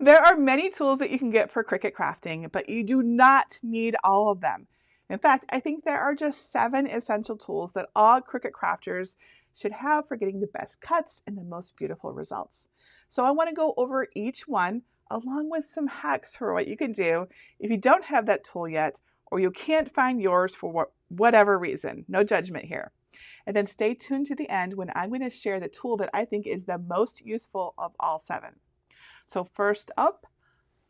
There are many tools that you can get for Cricut crafting, but you do not need all of them. In fact, I think there are just 7 essential tools that all Cricut crafters should have for getting the best cuts and the most beautiful results. So I want to go over each one along with some hacks for what you can do if you don't have that tool yet, or you can't find yours for whatever reason. No judgment here. And then stay tuned to the end when I'm going to share the tool that I think is the most useful of all 7. So first up,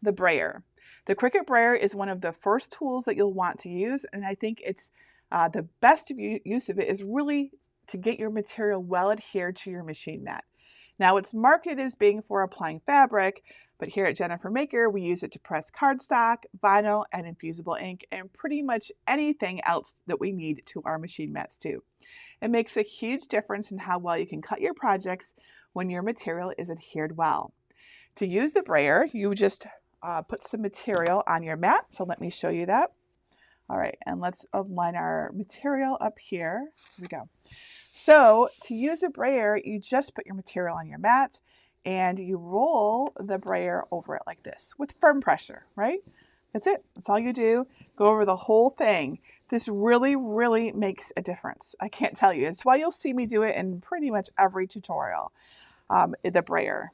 the Brayer. The Cricut Brayer is one of the first tools that you'll want to use, and I think it's the best use of it is really to get your material well adhered to your machine mat. Now it's marketed as being for applying fabric, but here at Jennifer Maker, we use it to press cardstock, vinyl, and infusible ink, and pretty much anything else that we need to our machine mats too. It makes a huge difference in how well you can cut your projects when your material is adhered well. To use the Brayer, you just put some material on your mat. So let me show you that. All right, and let's align our material up here. Here we go. So to use a Brayer, you just put your material on your mat and you roll the Brayer over it like this with firm pressure, right? That's it. That's all you do. Go over the whole thing. This really, really makes a difference. I can't tell you. It's why you'll see me do it in pretty much every tutorial, the Brayer.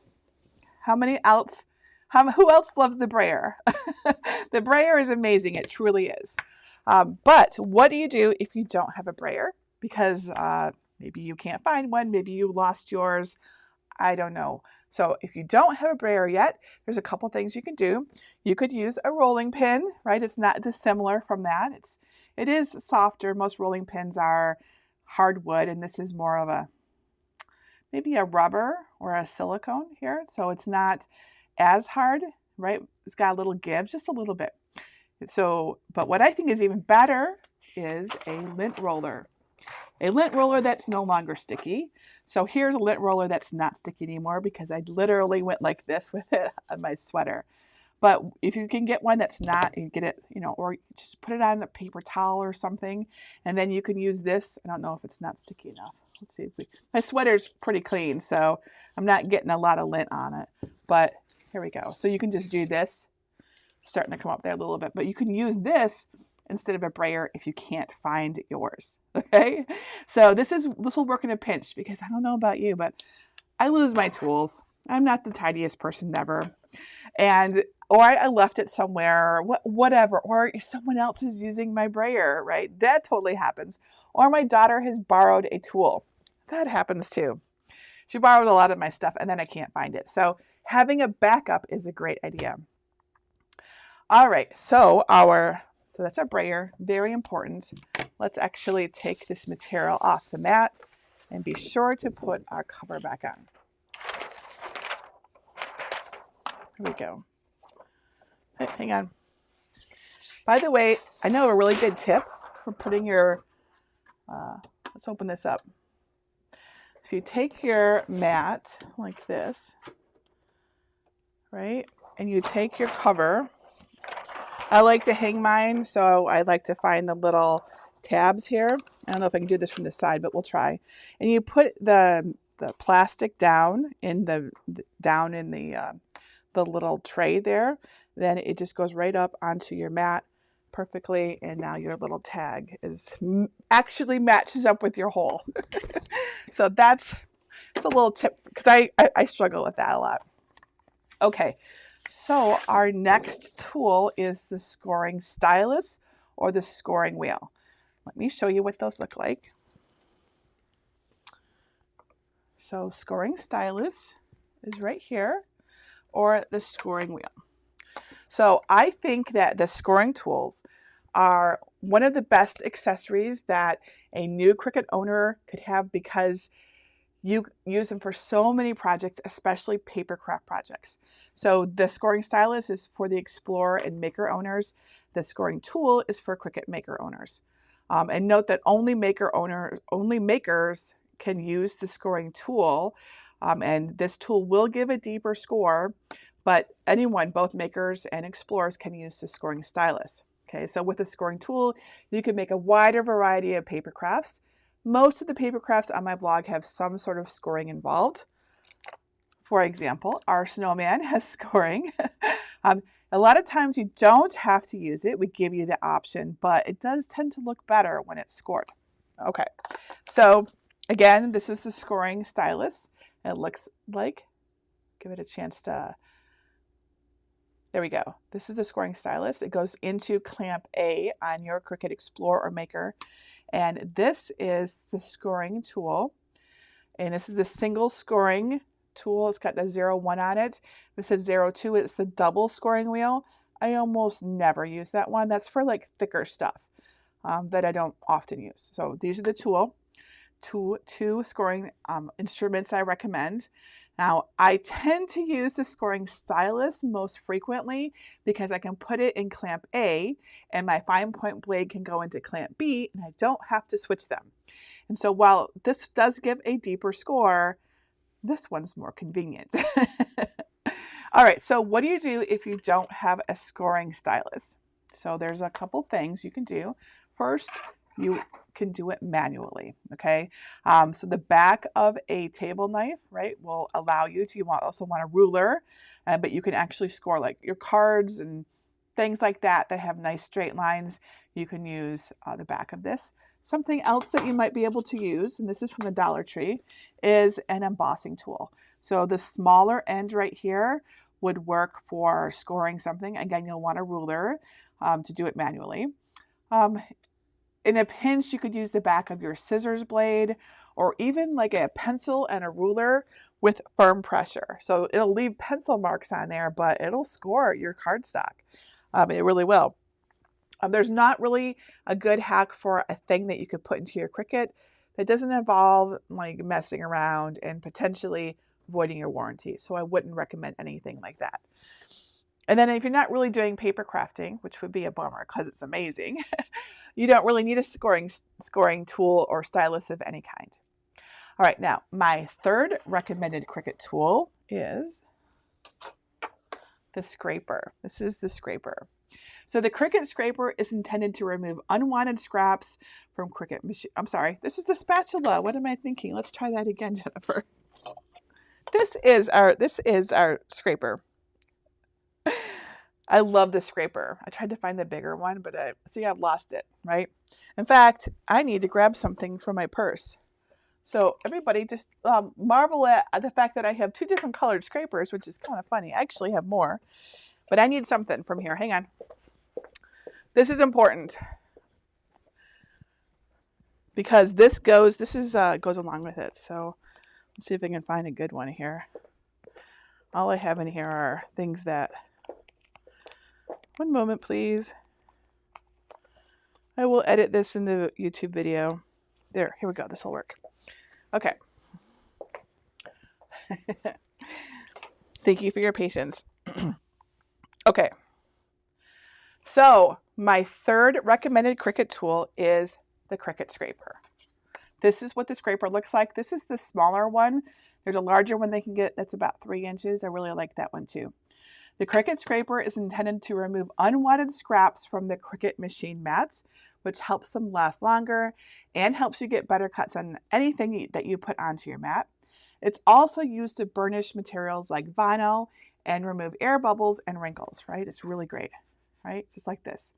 Who else loves the Brayer? The Brayer is amazing. It truly is. But what do you do if you don't have a Brayer? Because maybe you can't find one. Maybe you lost yours. I don't know. So if you don't have a Brayer yet, there's a couple things you can do. You could use a rolling pin, right? It's not dissimilar from that. It is softer. Most rolling pins are hardwood, and this is more of maybe a rubber or a silicone here. So it's not as hard, right? It's got a little give, just a little bit. So, but what I think is even better is a lint roller. A lint roller that's no longer sticky. So here's a lint roller that's not sticky anymore because I literally went like this with it on my sweater. But if you can get one that's not, you get it, or just put it on a paper towel or something, and then you can use this. I don't know if it's not sticky enough. Let's see my sweater's pretty clean, so I'm not getting a lot of lint on it. But here we go. So you can just do this, starting to come up there a little bit, but you can use this instead of a Brayer if you can't find yours. Okay, so this will work in a pinch because I don't know about you, but I lose my tools. I'm not the tidiest person ever, or I left it somewhere, whatever, or someone else is using my Brayer, right? That totally happens. Or my daughter has borrowed a tool. That happens too. She borrowed a lot of my stuff and then I can't find it. So having a backup is a great idea. All right, so that's our Brayer, very important. Let's actually take this material off the mat and be sure to put our cover back on. Here we go. Hey, hang on. By the way, I know a really good tip for putting your, let's open this up. If you take your mat like this, right, and you take your cover, I like to hang mine, so I like to find the little tabs here. I don't know if I can do this from the side, but we'll try. And you put the plastic down in the little tray there. Then it just goes right up onto your mat perfectly, and now your little tag actually matches up with your hole. So that's a little tip because I struggle with that a lot. Okay, so our next tool is the scoring stylus or the scoring wheel. Let me show you what those look like. So scoring stylus is right here, or the scoring wheel. So I think that the scoring tools are one of the best accessories that a new Cricut owner could have because you use them for so many projects, especially paper craft projects. So the scoring stylus is for the Explorer and Maker owners. The scoring tool is for Cricut Maker owners. And note that only makers can use the scoring tool, and this tool will give a deeper score, but anyone, both makers and explorers, can use the scoring stylus. Okay, so with the scoring tool, you can make a wider variety of paper crafts. Most of the paper crafts on my blog have some sort of scoring involved. For example, our snowman has scoring. A lot of times you don't have to use it. We give you the option, but it does tend to look better when it's scored. Okay, so again, this is the scoring stylus. It looks like, give it a chance to, there we go. This is the scoring stylus. It goes into clamp A on your Cricut Explorer or Maker. And this is the scoring tool. And this is the single scoring tool. It's got the 0-1 on it. If it says 0-2, it's the double scoring wheel. I almost never use that one. That's for like thicker stuff that I don't often use. So these are the two scoring instruments I recommend. Now, I tend to use the scoring stylus most frequently because I can put it in clamp A and my fine point blade can go into clamp B and I don't have to switch them. And so while this does give a deeper score, this one's more convenient. All right, so what do you do if you don't have a scoring stylus? So there's a couple things you can do. First, you can do it manually, okay? So the back of a table knife, right, will allow you to, also want a ruler, but you can actually score like your cards and things like that that have nice straight lines. You can use the back of this. Something else that you might be able to use, and this is from the Dollar Tree, is an embossing tool. So the smaller end right here would work for scoring something. Again, you'll want a ruler to do it manually. In a pinch, you could use the back of your scissors blade or even like a pencil and a ruler with firm pressure. So it'll leave pencil marks on there, but it'll score your cardstock. It really will. There's not really a good hack for a thing that you could put into your Cricut that doesn't involve like messing around and potentially voiding your warranty. So I wouldn't recommend anything like that. And then if you're not really doing paper crafting, which would be a bummer because it's amazing, you don't really need a scoring tool or stylus of any kind. All right, now my third recommended Cricut tool is the scraper. This is the scraper. So the Cricut scraper is intended to remove unwanted scraps from Cricut machine. I'm sorry, this is the spatula. What am I thinking? Let's try that again, Jennifer. This is our scraper. I love the scraper. I tried to find the bigger one, but I've lost it, right? In fact, I need to grab something from my purse. So everybody just marvel at the fact that I have two different colored scrapers, which is kind of funny. I actually have more, but I need something from here. Hang on. This is important because this goes along with it. So let's see if I can find a good one here. All I have in here are things that, one moment, please. I will edit this in the YouTube video. There, here we go. This will work. Okay. Thank you for your patience. Okay. So my third recommended Cricut tool is the Cricut scraper. This is what the scraper looks like. This is the smaller one. There's a larger one they can get that's about 3 inches. I really like that one too. The Cricut scraper is intended to remove unwanted scraps from the Cricut machine mats, which helps them last longer and helps you get better cuts on anything that you put onto your mat. It's also used to burnish materials like vinyl and remove air bubbles and wrinkles, right? It's really great, right? Just like this.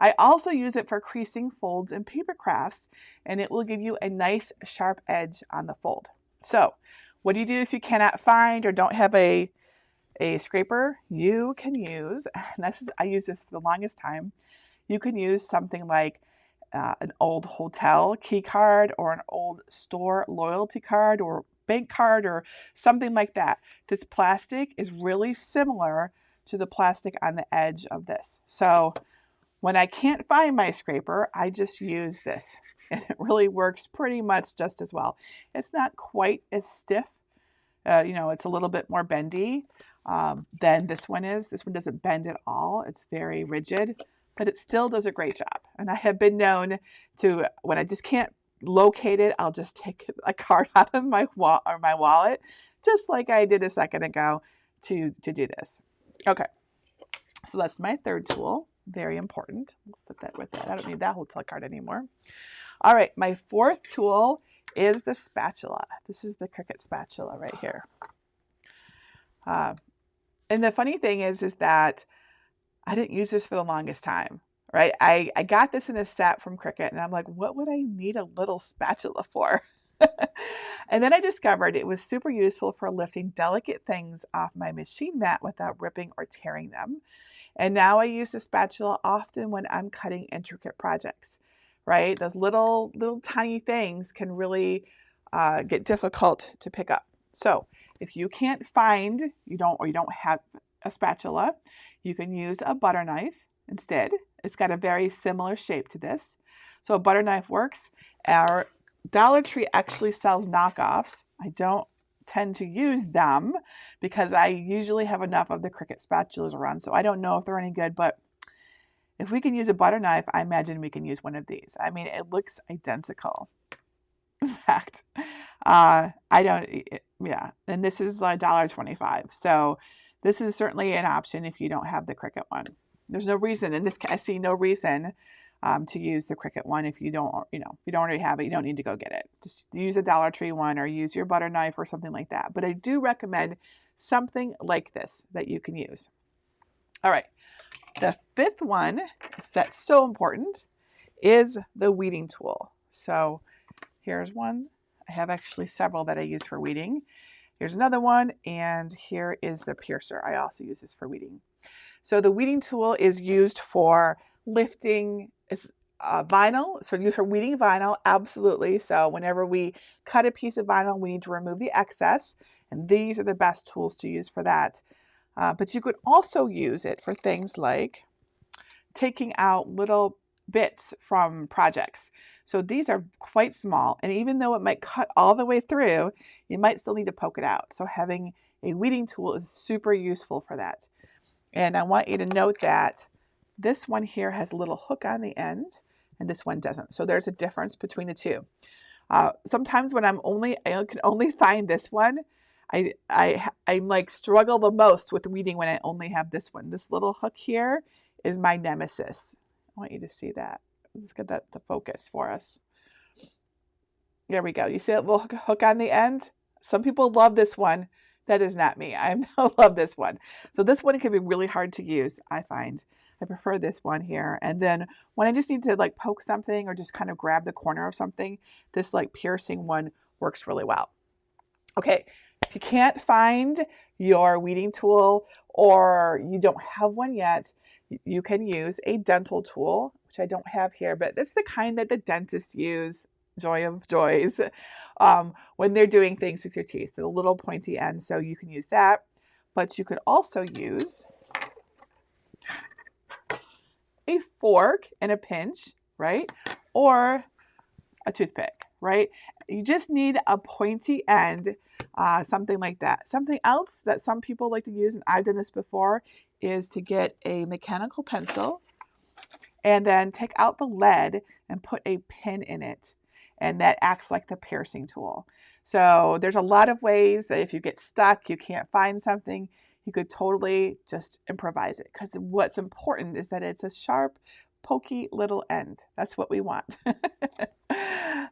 I also use it for creasing folds in paper crafts, and it will give you a nice sharp edge on the fold. So what do you do if you cannot find or don't have a scraper? You can use, and I use this for the longest time, you can use something like an old hotel key card or an old store loyalty card or bank card or something like that. This plastic is really similar to the plastic on the edge of this. So when I can't find my scraper, I just use this and it really works pretty much just as well. It's not quite as stiff. It's a little bit more bendy than this one is. This one doesn't bend at all. It's very rigid, but it still does a great job. And I have been known to, when I just can't locate it, I'll just take a card out of my wallet, just like I did a second ago to do this. Okay, so that's my third tool. Very important. Let's set that with that. I don't need that hotel card anymore. All right, my fourth tool is the spatula. This is the Cricut spatula right here. Uh, and the funny thing is that I didn't use this for the longest time, right? I got this in a set from Cricut and I'm like, what would I need a little spatula for? And then I discovered it was super useful for lifting delicate things off my machine mat without ripping or tearing them. And now I use the spatula often when I'm cutting intricate projects, right? Those little tiny things can really get difficult to pick up. So if you can't find, you don't have a spatula, you can use a butter knife instead. It's got a very similar shape to this. So a butter knife works. Our Dollar Tree actually sells knockoffs. I don't tend to use them because I usually have enough of the Cricut spatulas around, so I don't know if they're any good, but if we can use a butter knife, I imagine we can use one of these. I mean, it looks identical. In fact, I don't, yeah, and this is $1.25. So this is certainly an option if you don't have the Cricut one. There's no reason, in this case, I see no reason to use the Cricut one. If you don't, if you don't already have it, you don't need to go get it. Just use a Dollar Tree one or use your butter knife or something like that. But I do recommend something like this that you can use. All right. The fifth one that's so important is the weeding tool. So here's one. I have actually several that I use for weeding. Here's another one, and here is the piercer. I also use this for weeding. So the weeding tool is used for lifting. It's vinyl. It's used for weeding vinyl, absolutely. So whenever we cut a piece of vinyl, we need to remove the excess, and these are the best tools to use for that. But you could also use it for things like taking out little bits from projects. So these are quite small, and even though it might cut all the way through, you might still need to poke it out. So having a weeding tool is super useful for that. And I want you to note that this one here has a little hook on the end, and this one doesn't. So there's a difference between the two. Sometimes when I can only find this one, I like struggle the most with weeding when I only have this one. This little hook here is my nemesis. I want you to see that. Let's get that to focus for us. There we go. You see that little hook on the end? Some people love this one. That is not me. I don't love this one. So this one can be really hard to use, I find. I prefer this one here. And then when I just need to like poke something or just kind of grab the corner of something, this like piercing one works really well. Okay, if you can't find your weeding tool or you don't have one yet, you can use a dental tool, which I don't have here, but it's the kind that the dentists use. Joy of joys, when they're doing things with your teeth, the little pointy end. So you can use that, but you could also use a fork and a pinch, right? Or a toothpick, right? You just need a pointy end, something like that. Something else that some people like to use, and I've done this before, is to get a mechanical pencil and then take out the lead and put a pin in it. And that acts like the piercing tool. So there's a lot of ways that if you get stuck, you can't find something, you could totally just improvise it. Because what's important is that it's a sharp, pokey little end. That's what we want.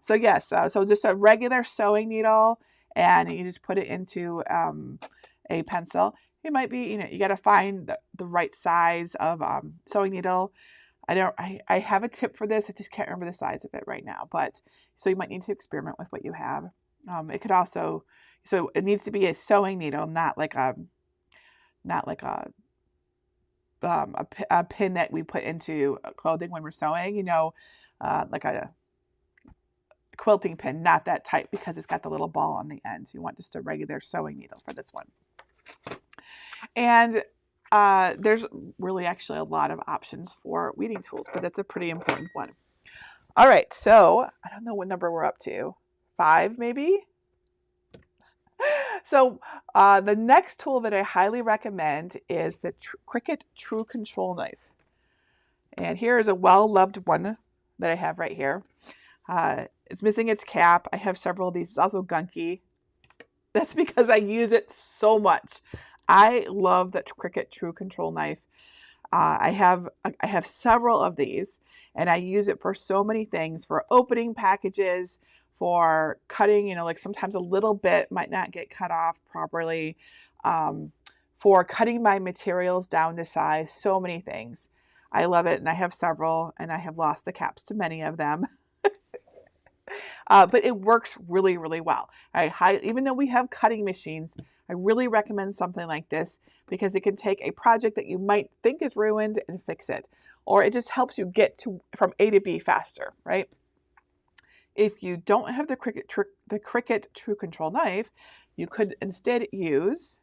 So yes, so just a regular sewing needle, and you just put it into a pencil. It might be, you got to find the right size of sewing needle. I have a tip for this. I just can't remember the size of it right now, but so you might need to experiment with what you have. It could also, so it needs to be a sewing needle, not like a pin that we put into clothing when we're sewing, like a quilting pin, not that type, because it's got the little ball on the end. So you want just a regular sewing needle for this one. And there's really actually a lot of options for weeding tools, but that's a pretty important one. All right, so I don't know what number we're up to. 5 maybe? So the next tool that I highly recommend is the Cricut TrueControl knife. And here is a well-loved one that I have right here. It's missing its cap. I have several of these. It's also gunky. That's because I use it so much. I love the Cricut TrueControl knife. I have several of these, and I use it for so many things, for opening packages, for cutting, like sometimes a little bit might not get cut off properly. for cutting my materials down to size, so many things. I love it, and I have several, and I have lost the caps to many of them. But it works really, really well. Even though we have cutting machines, I really recommend something like this because it can take a project that you might think is ruined and fix it. Or it just helps you get from A to B faster, right? If you don't have the Cricut TrueControl knife, you could instead use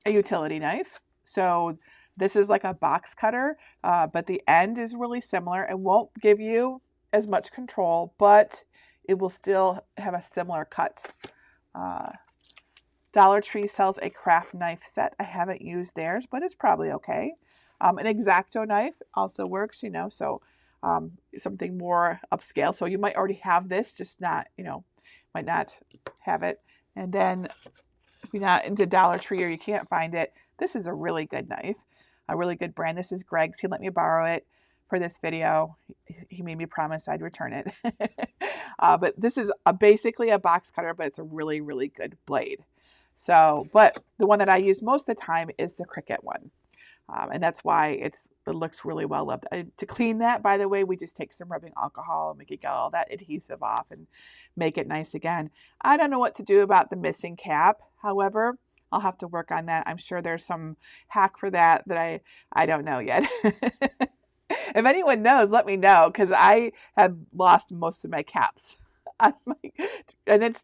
a utility knife. So this is like a box cutter, but the end is really similar. It won't give you as much control, but it will still have a similar cut. Dollar Tree sells a craft knife set. I haven't used theirs, but it's probably okay. An X-Acto knife also works, you know, so something more upscale. So you might already have this, just not, you know, might not have it. And then if you're not into Dollar Tree or you can't find it, this is a really good knife, a really good brand. This is Greg's. He let me borrow it for this video. He made me promise I'd return it. But this is basically a box cutter, but it's a really, really good blade. So, but the one that I use most of the time is the Cricut one. And that's why it looks really well loved. To clean that, by the way, we just take some rubbing alcohol and we can get all that adhesive off and make it nice again. I don't know what to do about the missing cap. However, I'll have to work on that. I'm sure there's some hack for that I don't know yet. If anyone knows, let me know, because I have lost most of my caps. And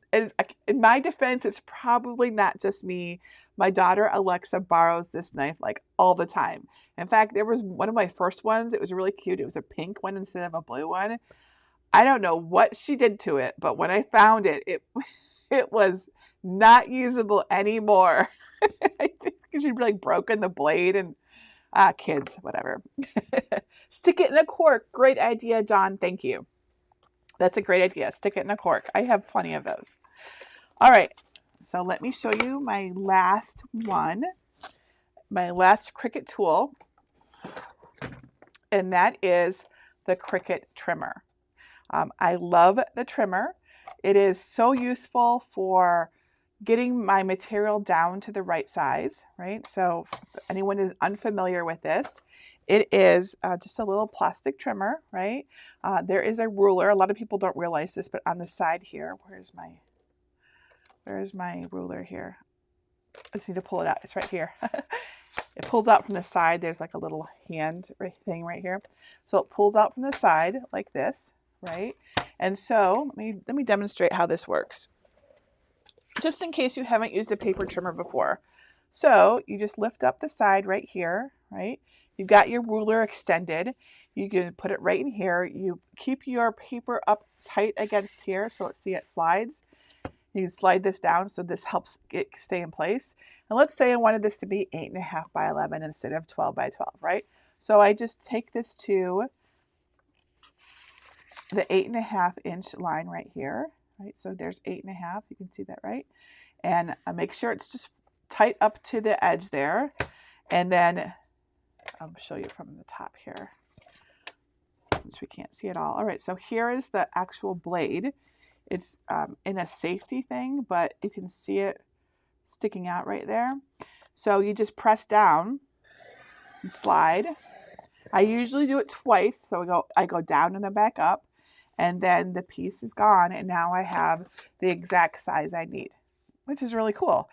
in my defense, it's probably not just me. My daughter Alexa borrows this knife like all the time. In fact, there was one of my first ones. It was really cute. It was a pink one instead of a blue one. I don't know what she did to it, but when I found it, it was not usable anymore. I think she'd like broken the blade and kids, whatever. Stick it in a cork. Great idea, John. Thank you. That's a great idea. Stick it in a cork. I have plenty of those. All right. So let me show you my last one, my last Cricut tool, and that is the Cricut Trimmer. I love the trimmer. It is so useful for getting my material down to the right size, right? So if anyone is unfamiliar with this, it is just a little plastic trimmer, right? There is a ruler. A lot of people don't realize this, but on the side here, where's my ruler here? I just need to pull it out. It's right here. It pulls out from the side. There's like a little hand thing right here. So it pulls out from the side like this, right? And so let me demonstrate how this works, just in case you haven't used the paper trimmer before. So you just lift up the side right here, right? You've got your ruler extended. You can put it right in here. You keep your paper up tight against here so it slides. You can slide this down so this helps it stay in place. And let's say I wanted this to be 8.5 by 11 instead of 12 by 12, right? So I just take this to the 8.5 inch line right here, right? So there's 8.5, you can see that, right? And I make sure it's just tight up to the edge there. And then I'll show you from the top here, since we can't see it all. All right, so here is the actual blade. It's in a safety thing, but you can see it sticking out right there. So you just press down and slide. I usually do it twice. So I go down and then back up, and then the piece is gone. And now I have the exact size I need, which is really cool.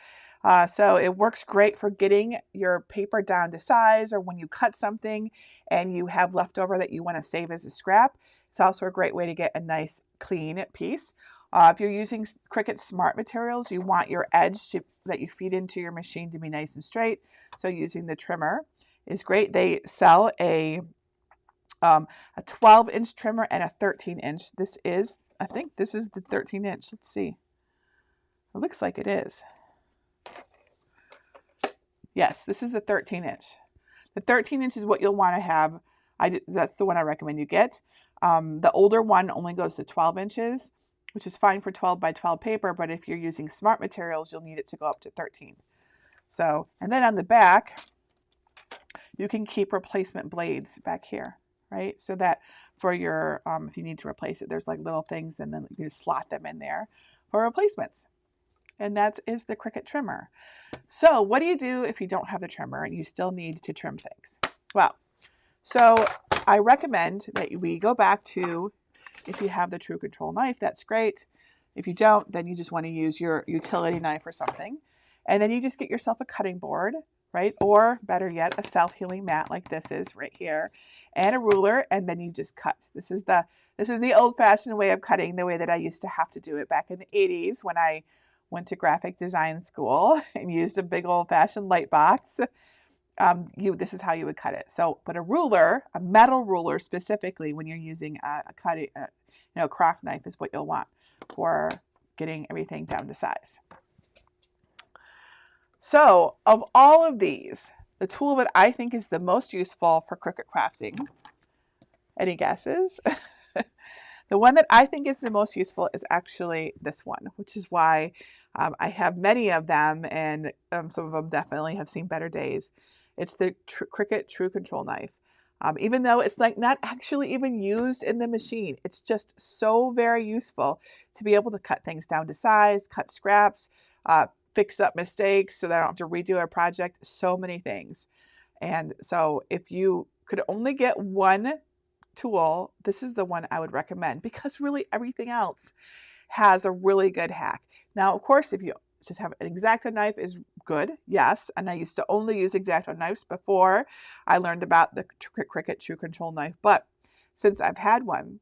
So it works great for getting your paper down to size, or when you cut something and you have leftover that you want to save as a scrap. It's also a great way to get a nice clean piece. If you're using Cricut Smart Materials, you want your edge that you feed into your machine to be nice and straight. So using the trimmer is great. They sell a 12-inch trimmer and a 13-inch. I think this is the 13-inch. Let's see. It looks like it is. Yes, this is the 13-inch. The 13-inch is what you'll want to have. That's the one I recommend you get. The older one only goes to 12 inches, which is fine for 12 by 12 paper, but if you're using Smart Materials, you'll need it to go up to 13. So, and then on the back, you can keep replacement blades back here, right? So that for your, if you need to replace it, there's like little things, and then you just slot them in there for replacements. and that is the Cricut trimmer. So what do you do if you don't have the trimmer and you still need to trim things? Well, so I recommend that we go back to, if you have the TrueControl knife, that's great. If you don't, then you just want to use your utility knife or something. And then you just get yourself a cutting board, right? Or better yet, a self-healing mat like this is right here, and a ruler, and then you just cut. This is the old-fashioned way of cutting, the way that I used to have to do it back in the 80s when I went to graphic design school and used a big old-fashioned light box. This is how you would cut it. So, but a ruler, a metal ruler specifically, when you're using a craft knife, is what you'll want for getting everything down to size. So, of all of these, the tool that I think is the most useful for Cricut crafting, any guesses? The one that I think is the most useful is actually this one, which is why I have many of them, and some of them definitely have seen better days. It's the Cricut TrueControl knife. Even though it's like not actually even used in the machine, it's just so very useful to be able to cut things down to size, cut scraps, fix up mistakes so that I don't have to redo a project, so many things. And so if you could only get one tool, this is the one I would recommend, because really everything else has a really good hack. Now, of course, if you just have an X-Acto knife is good, yes, and I used to only use X-Acto knives before I learned about the Cricut TrueControl knife, but since I've had one,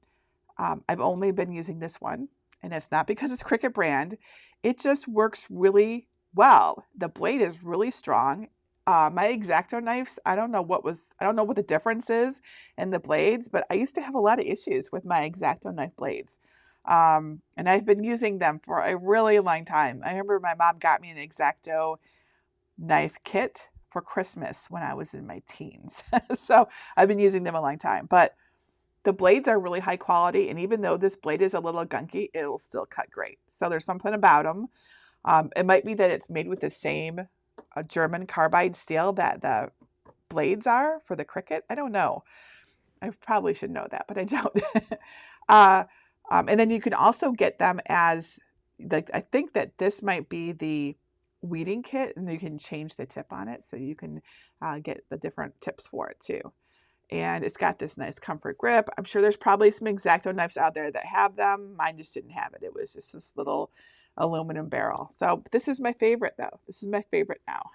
I've only been using this one, and it's not because it's Cricut brand. It just works really well. The blade is really strong. My X-Acto knives, I don't know what the difference is in the blades, but I used to have a lot of issues with my X-Acto knife blades. And I've been using them for a really long time. I remember my mom got me an X-Acto knife kit for Christmas when I was in my teens. So I've been using them a long time, but the blades are really high quality. And even though this blade is a little gunky, it'll still cut great. So there's something about them. It might be that it's made with the same German carbide steel that the blades are for the Cricut. I don't know. I probably should know that, but I don't. And then you can also get them as, like, I think that this might be the weeding kit, and you can change the tip on it, so you can get the different tips for it too. And it's got this nice comfort grip. I'm sure there's probably some X-Acto knives out there that have them. Mine just didn't have it. It was just this little aluminum barrel. So this is my favorite though. This is my favorite now.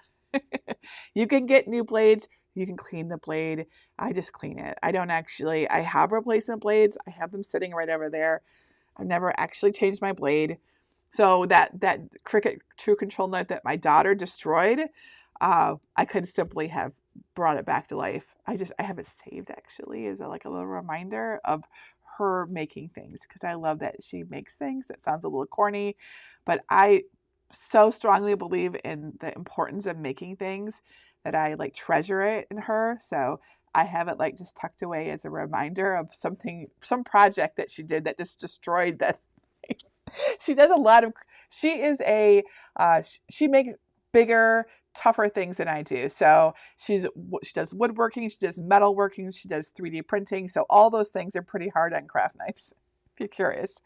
You can get new blades. You can clean the blade. I just clean it. I have replacement blades. I have them sitting right over there. I've never actually changed my blade. So that Cricut TrueControl knife that my daughter destroyed, I could simply have brought it back to life. I have it saved actually as a little reminder of her making things, because I love that she makes things. That sounds a little corny, but I so strongly believe in the importance of making things that I treasure it in her. So I have it just tucked away as a reminder of some project that she did that just destroyed that. She does she makes bigger, tougher things than I do. So she does woodworking, she does metalworking, she does 3D printing. So all those things are pretty hard on craft knives, if you're curious.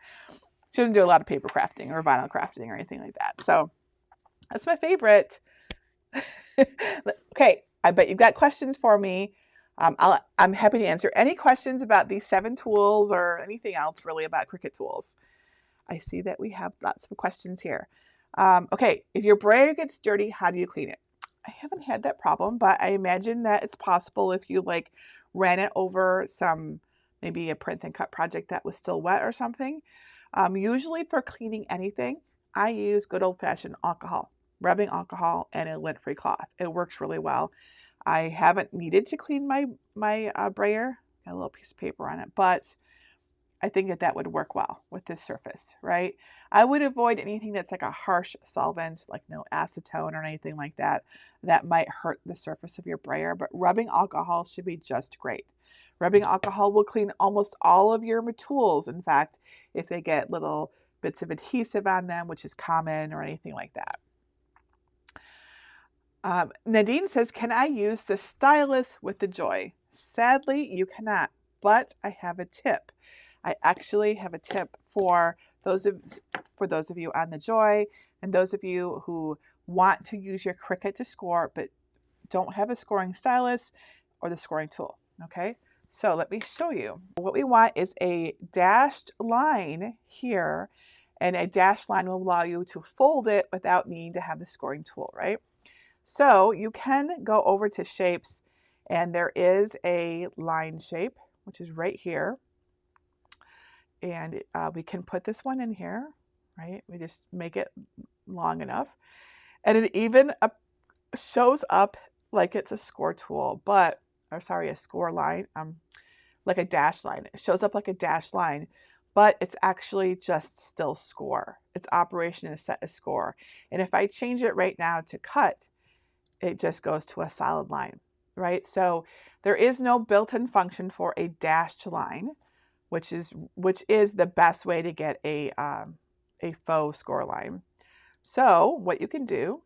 She doesn't do a lot of paper crafting or vinyl crafting or anything like that. So that's my favorite. Okay, I bet you've got questions for me. I'm happy to answer any questions about these 7 tools or anything else really about Cricut tools. I see that we have lots of questions here. Okay, if your brayer gets dirty, how do you clean it? I haven't had that problem, but I imagine that it's possible if you ran it over maybe a print and cut project that was still wet or something. Usually for cleaning anything, I use good old-fashioned alcohol, rubbing alcohol, and a lint-free cloth. It works really well. I haven't needed to clean my brayer. Got a little piece of paper on it, but I think that would work well with this surface, right? I would avoid anything that's a harsh solvent, like no acetone or anything like that. That might hurt the surface of your brayer, but rubbing alcohol should be just great. Rubbing alcohol will clean almost all of your tools. In fact, if they get little bits of adhesive on them, which is common, or anything like that. Nadine says, can I use the Stylus with the Joy? Sadly, you cannot, but I have a tip. I actually have a tip for those of you on the Joy And those of you who want to use your Cricut to score but don't have a scoring stylus or the scoring tool. Okay, so let me show you. What we want is a dashed line here, and a dashed line will allow you to fold it without needing to have the scoring tool, right? So you can go over to shapes, and there is a line shape, which is right here. And we can put this one in here, right? We just make it long enough. And it even shows up like it's a score tool, but, or sorry, a score line, like a dash line. It shows up like a dash line, but it's actually just still score. Its operation is set as score. And if I change it right now to cut, it just goes to a solid line, right? So there is no built-in function for a dashed line, which is the best way to get a faux score line. So what you can do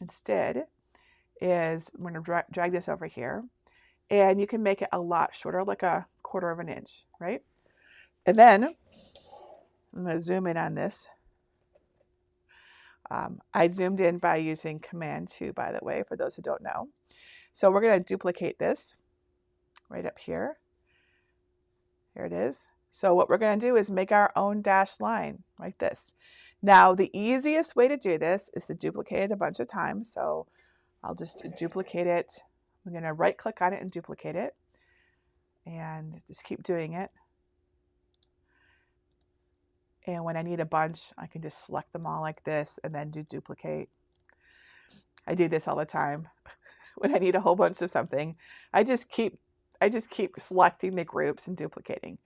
instead is I'm going to drag this over here, and you can make it a lot shorter, like a 1/4 of an inch, right? And then I'm going to zoom in on this. I zoomed in by using Command 2, by the way, for those who don't know. So we're going to duplicate this right up here. Here it is. So what we're going to do is make our own dashed line like this. Now, the easiest way to do this is to duplicate it a bunch of times. So I'll just duplicate it. I'm going to right click on it and duplicate it, and just keep doing it. And when I need a bunch, I can just select them all like this and then do duplicate. I do this all the time. When I need a whole bunch of something, I just keep selecting the groups and duplicating.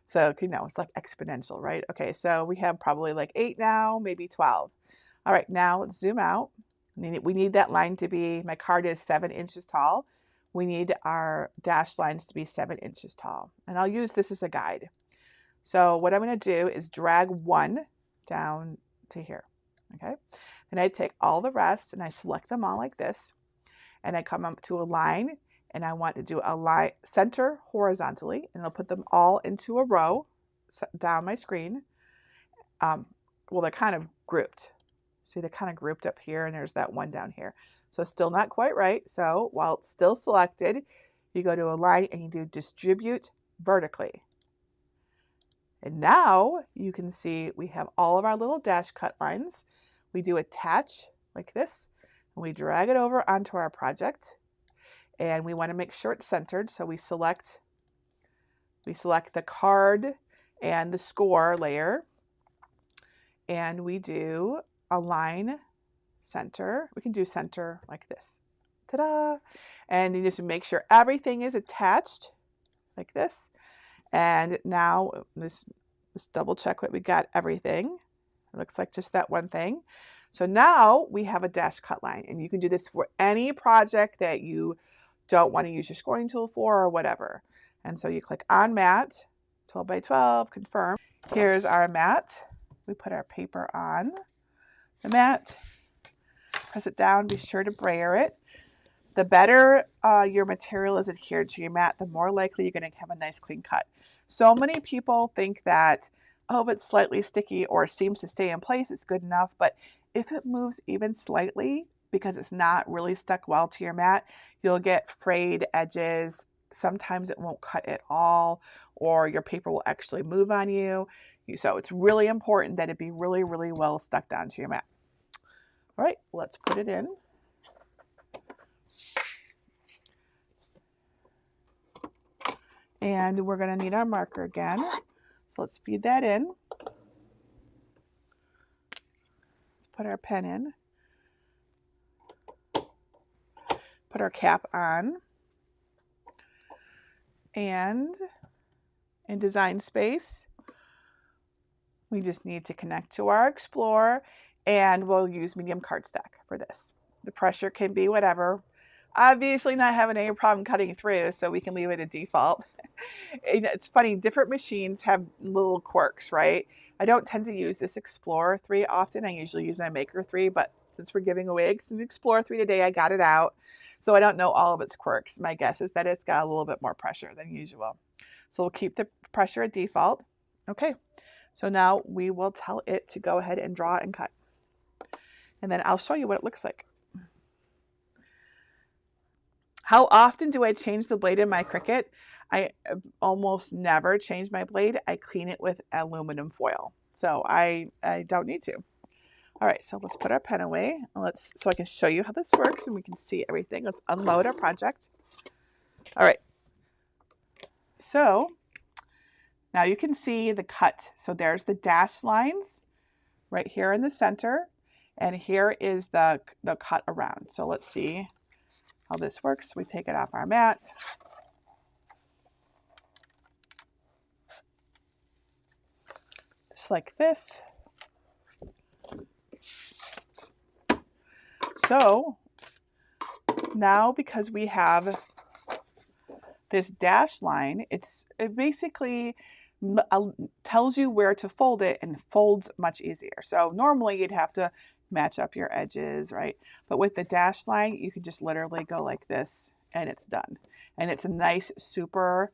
So, you know, it's like exponential, right? Okay, so we have probably like 8 now, maybe 12. All right, now let's zoom out. We need that line to be, my card is 7 inches tall. We need our dashed lines to be 7 inches tall. And I'll use this as a guide. So what I'm going to do is drag one down to here, okay? Then I take all the rest and I select them all like this. And I come up to a line, and I want to do a line center horizontally, and I'll put them all into a row down my screen. Well, they're kind of grouped. See, they're kind of grouped up here, and there's that one down here. So still not quite right. So while it's still selected, you go to a line and you do distribute vertically. And now you can see we have all of our little dash cut lines. We do attach like this, and we drag it over onto our project. And we want to make sure it's centered. So we select the card and the score layer, and we do align center. We can do center like this. Ta-da! And you just make sure everything is attached like this. And now let's double check that we got everything. It looks like just that one thing. So now we have a dash cut line, and you can do this for any project that you don't want to use your scoring tool for or whatever. And so you click on mat, 12 by 12, confirm. Here's our mat. We put our paper on the mat, press it down, be sure to brayer it. The better your material is adhered to your mat, the more likely you're going to have a nice clean cut. So many people think that, oh, if it's slightly sticky or seems to stay in place, it's good enough. But if it moves even slightly, because it's not really stuck well to your mat, you'll get frayed edges. Sometimes it won't cut at all, or your paper will actually move on you. So it's really important that it be really, really well stuck down to your mat. All right, let's put it in. And we're going to need our marker again. So let's feed that in. Let's put our pen in. Put our cap on. And in Design Space, we just need to connect to our Explorer, and we'll use medium cardstock for this. The pressure can be whatever. Obviously not having any problem cutting through, so we can leave it at default. It's funny, different machines have little quirks, right? I don't tend to use this Explorer 3 often. I usually use my Maker 3, but since we're giving away an Explorer 3 today, I got it out. So I don't know all of its quirks. My guess is that it's got a little bit more pressure than usual. So we'll keep the pressure at default. Okay, so now we will tell it to go ahead and draw and cut. and then I'll show you what it looks like. How often do I change the blade in my Cricut? I almost never change my blade. I clean it with aluminum foil. So I don't need to. All right, so let's put our pen away. So I can show you how this works and we can see everything. Let's unload our project. All right. So now you can see the cut. So there's the dashed lines right here in the center. And here is the cut around. So let's see how this works. We take it off our mat. Just like this. So now because we have this dash line, it basically tells you where to fold it and folds much easier. So normally you'd have to match up your edges, right? But with the dash line, you can just literally go like this and it's done. And it's a nice, super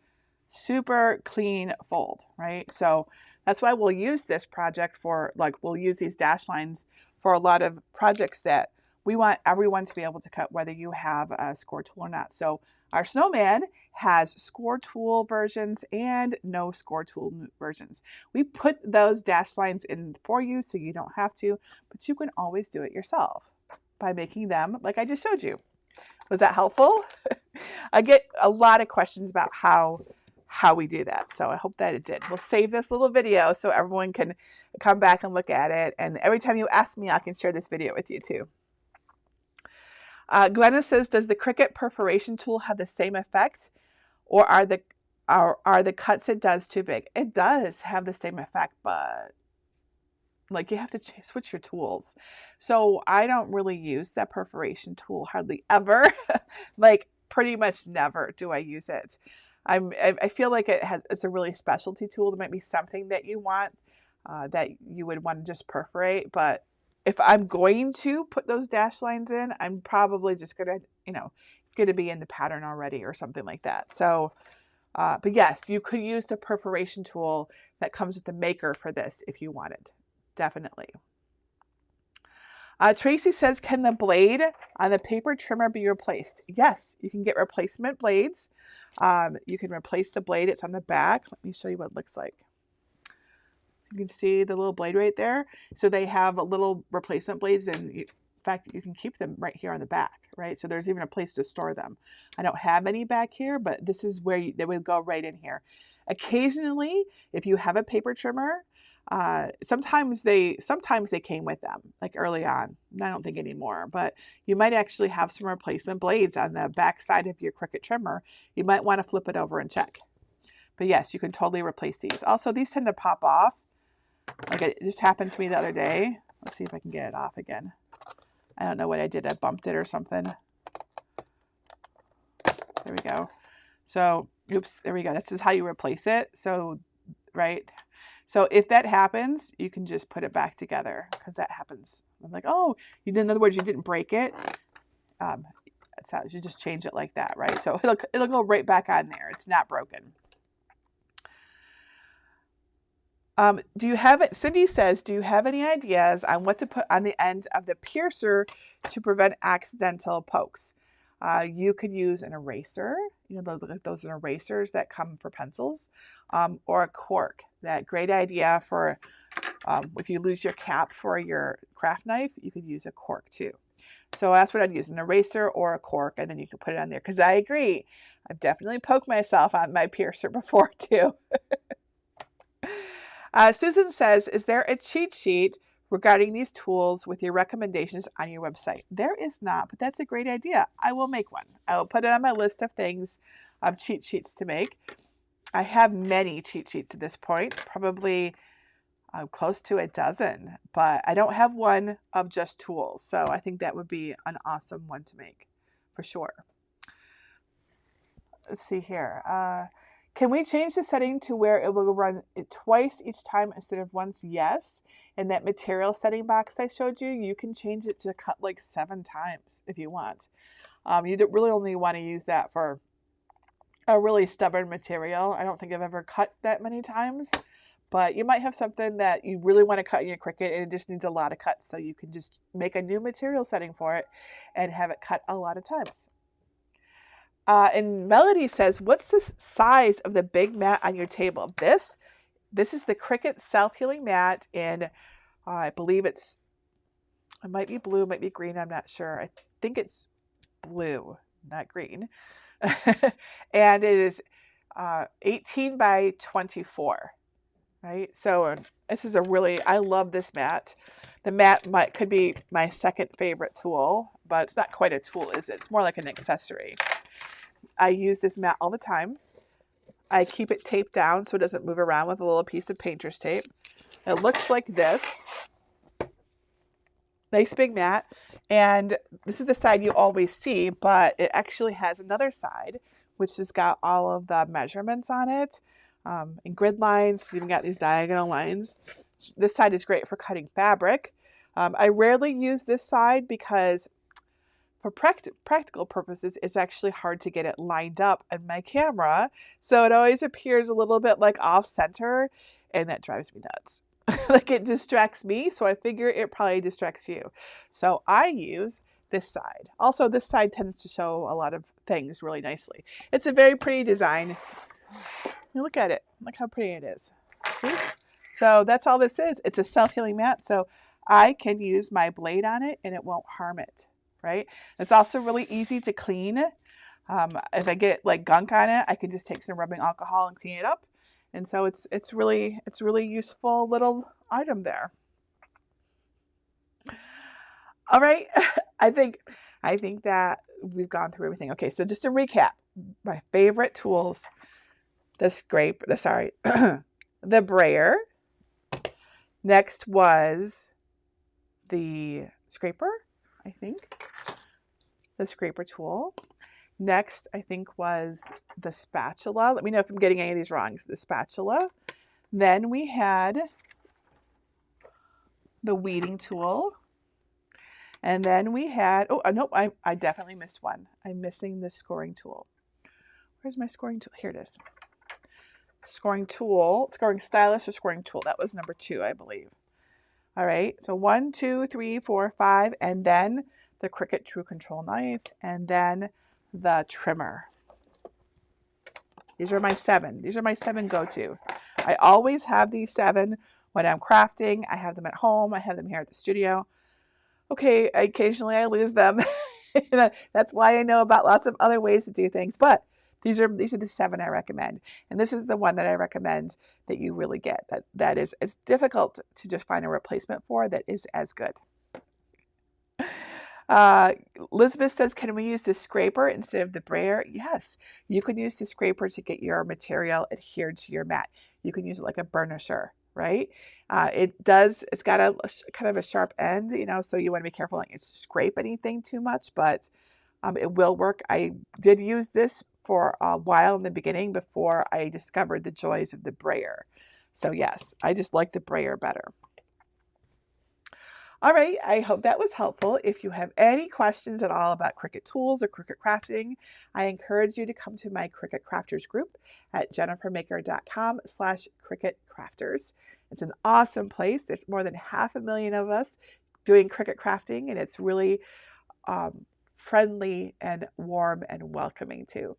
clean fold, right? So that's why we'll use this project for, we'll use these dash lines for a lot of projects that we want everyone to be able to cut, whether you have a score tool or not. So our snowman has score tool versions and no score tool versions. We put those dash lines in for you so you don't have to, but you can always do it yourself by making them like I just showed you. Was that helpful? I get a lot of questions about how we do that, so I hope that it did. We'll save this little video so everyone can come back and look at it, and every time you ask me, I can share this video with you too. Glenna says, does the Cricut perforation tool have the same effect, or are the cuts it does too big? It does have the same effect, but you have to switch your tools. So I don't really use that perforation tool hardly ever. Pretty much never do I use it. I feel like it's a really specialty tool. There might be something that you want that you would want to just perforate, but if I'm going to put those dash lines in, I'm probably just going to, it's going to be in the pattern already or something like that. So, but yes, you could use the perforation tool that comes with the maker for this if you wanted. Definitely. Tracy says, can the blade on the paper trimmer be replaced? Yes, you can get replacement blades. You can replace the blade. It's on the back. Let me show you what it looks like. You can see the little blade right there. So they have little replacement blades, and in fact, you can keep them right here on the back, right? So there's even a place to store them. I don't have any back here, but this is where they would go right in here. Occasionally, if you have a paper trimmer, sometimes they came with them, like early on. I don't think anymore, but you might actually have some replacement blades on the back side of your Cricut trimmer. You might want to flip it over and check. But yes, you can totally replace these. Also, these tend to pop off. Like it just happened to me the other day. Let's see if I can get it off again. I don't know what I did. I bumped it or something. There we go. So, oops, there we go. This is how you replace it. So, right. So if that happens, you can just put it back together because that happens. I'm like, oh, in other words, you didn't break it. That's how you just change it like that, right? So it'll go right back on there. It's not broken. Cindy says, do you have any ideas on what to put on the end of the piercer to prevent accidental pokes? You could use an eraser, those are erasers that come for pencils, or a cork. That great idea for if you lose your cap for your craft knife, you could use a cork too. So that's what I'd use, an eraser or a cork, and then you can put it on there. Because I agree, I've definitely poked myself on my piercer before too. Susan says, is there a cheat sheet regarding these tools with your recommendations on your website? There is not, but that's a great idea. I will make one. I will put it on my list of things, of cheat sheets to make. I have many cheat sheets at this point, probably close to a dozen, but I don't have one of just tools. So I think that would be an awesome one to make for sure. Let's see here. Can we change the setting to where it will run it twice each time instead of once? Yes. In that material setting box I showed you, you can change it to cut like 7 times if you want. You don't really only want to use that for a really stubborn material. I don't think I've ever cut that many times but you might have something that you really want to cut in your Cricut and it just needs a lot of cuts. So you can just make a new material setting for it and have it cut a lot of times. And Melody says, what's the size of the big mat on your table? This is the Cricut self-healing mat in, I believe it might be blue, might be green, I'm not sure. I think it's blue, not green. And it is 18 by 24, right? So this is I love this mat. The mat could be my second favorite tool, but it's not quite a tool, is it? It's more like an accessory. I use this mat all the time. I keep it taped down so it doesn't move around with a little piece of painter's tape. It looks like this. Nice big mat. And this is the side you always see, but it actually has another side, which has got all of the measurements on it, and grid lines. It's even got these diagonal lines. This side is great for cutting fabric. I rarely use this side because for practical purposes, it's actually hard to get it lined up on my camera. So it always appears a little bit like off center, and that drives me nuts. Like it distracts me. So I figure it probably distracts you. So I use this side. Also, this side tends to show a lot of things really nicely. It's a very pretty design. Look at it. Look how pretty it is. See? So that's all this is. It's a self-healing mat. So I can use my blade on it and it won't harm it. Right? It's also really easy to clean. If I get like gunk on it, I can just take some rubbing alcohol and clean it up. And so it's really useful little item there. All right, I think that we've gone through everything. Okay, so just to recap, my favorite tools: the Brayer. Next was the scraper. I think the scraper tool. Next, I think was the spatula. Let me know if I'm getting any of these wrong. The spatula. Then we had the weeding tool. And then we had, oh, nope, I definitely missed one. I'm missing the scoring tool. Where's my scoring tool? Here it is. Scoring tool, scoring stylus or scoring tool. That was number 2, I believe. All right, so 1, 2, 3, 4, 5, and then the Cricut TrueControl knife, and then the trimmer. These are my 7. These are my 7 go-to. I always have these 7 when I'm crafting. I have them at home. I have them here at the studio. Okay, occasionally I lose them. That's why I know about lots of other ways to do things, but these are the 7 I recommend. And this is the one that I recommend that you really get. That is as difficult to just find a replacement for that is as good. Elizabeth says, can we use the scraper instead of the brayer? Yes, you can use the scraper to get your material adhered to your mat. You can use it like a burnisher, right? It's got a kind of a sharp end, so you want to be careful not to scrape anything too much, but it will work. I did use this for a while in the beginning before I discovered the joys of the brayer. So yes, I just like the brayer better. All right, I hope that was helpful. If you have any questions at all about Cricut tools or Cricut crafting, I encourage you to come to my Cricut Crafters group at jennifermaker.com/Cricut Crafters. It's an awesome place. There's more than 500,000 of us doing Cricut crafting, and it's really friendly and warm and welcoming too.